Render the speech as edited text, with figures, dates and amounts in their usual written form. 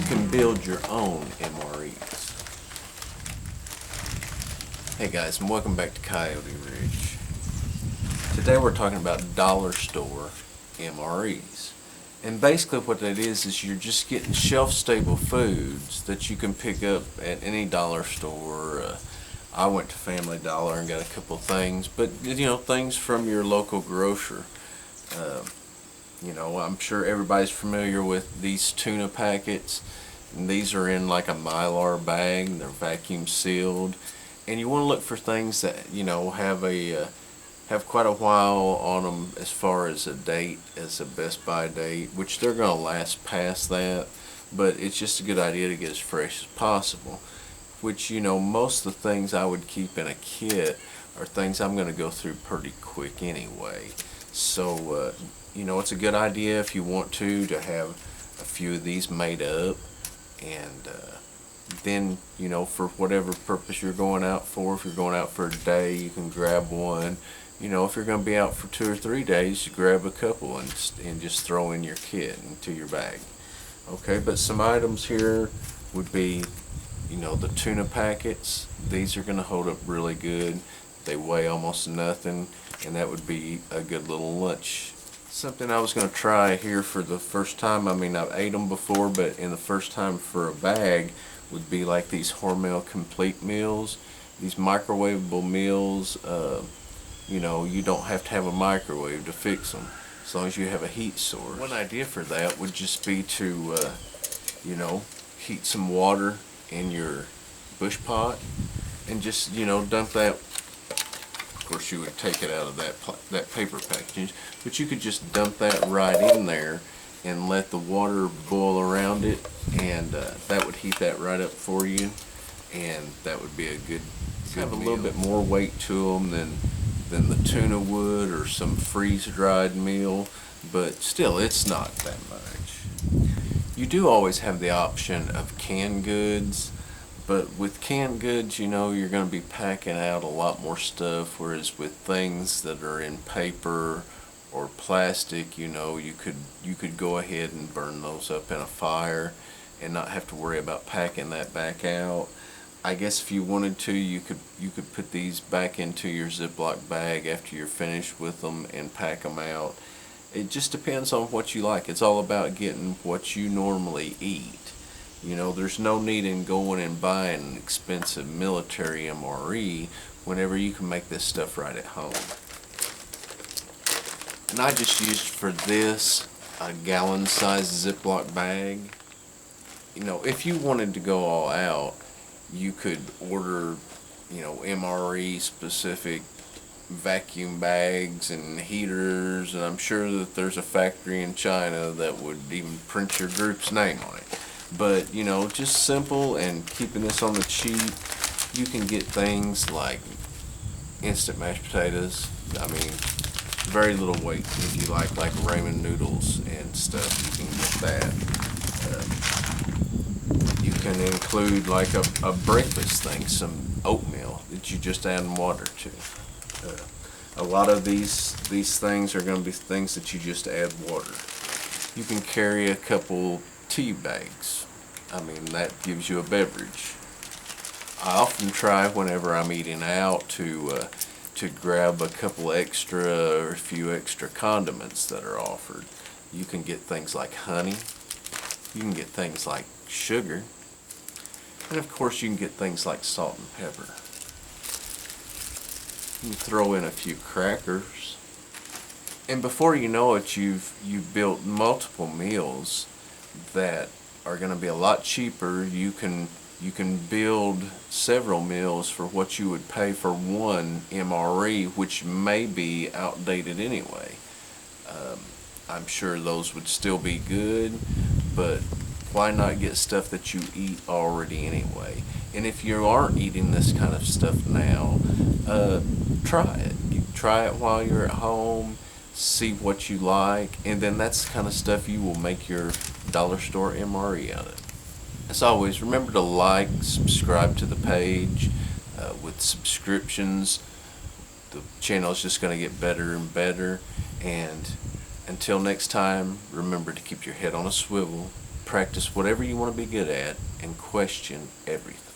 can build your own MREs. Hey guys, and welcome back to Coyote Ridge. Today we're talking about dollar store MREs. And basically what that is you're just getting shelf-stable foods that you can pick up at any dollar store. I went to Family Dollar and got a couple things, but things from your local grocer. I'm sure everybody's familiar with these tuna packets, and these are in like a Mylar bag. They're vacuum sealed, and you want to look for things that have quite a while on them as far as a date, as a best by date, which they're going to last past that, but it's just a good idea to get as fresh as possible. Which, most of the things I would keep in a kit are things I'm going to go through pretty quick anyway. So, it's a good idea if you want to have a few of these made up, and then, for whatever purpose you're going out for. If you're going out for a day, you can grab one. If you're going to be out for 2 or 3 days, you grab a couple and just throw in your kit into your bag. Okay, but some items here would be, the tuna packets. These are going to hold up really good. They weigh almost nothing, and that would be a good little lunch. Something I was going to try here for the first time, I've ate them before, but in the first time for a bag, would be like these Hormel Complete meals. These microwavable meals, you don't have to have a microwave to fix them, as long as you have a heat source. One idea for that would just be to, heat some water in your bush pot and just, dump that. Of course, you would take it out of that paper packaging, but you could just dump that right in there and let the water boil around it, and that would heat that right up for you, and that would be a good have a little bit more weight to them than the tuna would or some freeze-dried meal, but still, it's not that much. You do always have the option of canned goods, but with canned goods, you're going to be packing out a lot more stuff, whereas with things that are in paper or plastic, you could go ahead and burn those up in a fire and not have to worry about packing that back out. I guess if you wanted to, you could put these back into your Ziploc bag after you're finished with them and pack them out. It just depends on what you like. It's all about getting what you normally eat. There's no need in going and buying an expensive military MRE whenever you can make this stuff right at home. And I just used for this a gallon-sized Ziploc bag. If you wanted to go all out, you could order, MRE specific vacuum bags and heaters, and I'm sure that there's a factory in China that would even print your group's name on it. But, just simple and keeping this on the cheap, you can get things like instant mashed potatoes. Very little weight. If you like ramen noodles and stuff, you can get that. You can include like a breakfast thing, some oatmeal that you just add water to. A lot of these things are going to be things that you just add water. You can carry a couple tea bags. That gives you a beverage. I often try whenever I'm eating out to grab a couple extra or a few extra condiments that are offered. You can get things like honey. You can get things like sugar. And of course you can get things like salt and pepper. You can throw in a few crackers. And before you know it, you've built multiple meals that are going to be a lot cheaper. You can build several meals for what you would pay for one MRE, which may be outdated anyway. I'm sure those would still be good, but why not get stuff that you eat already anyway? And if you aren't eating this kind of stuff now, try it. Try it while you're at home, see what you like, and then that's the kind of stuff you will make your dollar store MRE out of. As always, remember to like, subscribe to the page. With subscriptions, the channel is just going to get better and better. And until next time, remember to keep your head on a swivel practice whatever you want to be good at and question everything.